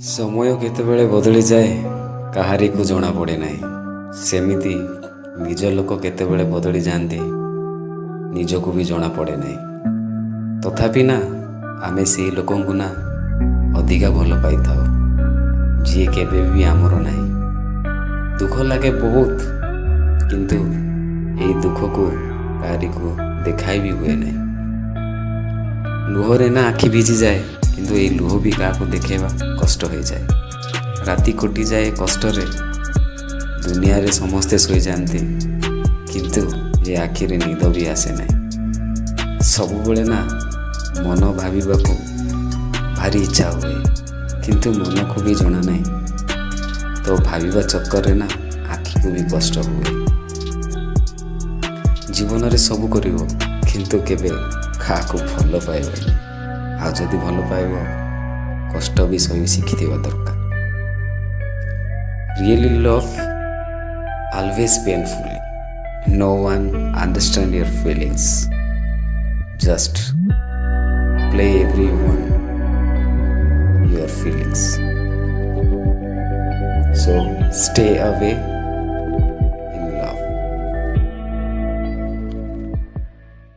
ସମୟ କେତେବେଳେ ବଦଳି ଯାଏ କାହାରିକୁ ଜଣା ପଡ଼େ ନାହିଁ। ସେମିତି ନିଜ ଲୋକ କେତେବେଳେ ବଦଳି ଯାଆନ୍ତି ନିଜକୁ ବି ଜଣା ପଡ଼େ ନାହିଁ। ତଥାପି ନା ଆମେ ସେଇ ଲୋକଙ୍କୁ ନା ଅଧିକା ଭଲ ପାଇଥାଉ ଯିଏ କେବେ ବି ଆମର ନାହିଁ। ଦୁଃଖ ଲାଗେ ବହୁତ, କିନ୍ତୁ ଏଇ ଦୁଃଖକୁ କାହାରିକୁ ଦେଖାଇ ବି ହୁଏ ନାହିଁ। ଲୁହରେ ନା ଆଖି ଭିଜିଯାଏ, କିନ୍ତୁ ଏଇ ଲୁହ ବି କାହାକୁ ଦେଖେଇବା କଷ୍ଟ ହୋଇଯାଏ। ରାତି କଟିଯାଏ କଷ୍ଟରେ, ଦୁନିଆରେ ସମସ୍ତେ ଶୋଇଯାଆନ୍ତି, କିନ୍ତୁ ଏ ଆଖିରେ ନିଦ ବି ଆସେ ନାହିଁ। ସବୁବେଳେ ନା ମନ ଭାବିବାକୁ ଭାରି ଇଚ୍ଛା ହୁଏ, କିନ୍ତୁ ମନକୁ ବି ଜଣା ନାହିଁ ତ ଭାବିବା ଚକ୍କରରେ ନା ଆଖିକୁ ବି କଷ୍ଟ ହୁଏ। ଜୀବନରେ ସବୁ କରିବ, କିନ୍ତୁ କେବେ କାହାକୁ ଭଲ ପାଇବନି। ଆଉ ଯଦି ଭଲ ପାଇବ, କଷ୍ଟ ବି ସହି ଶିଖିଥିବା ଦରକାର। Really love always painfully. No one understand your feelings. Just play everyone your feelings. So stay away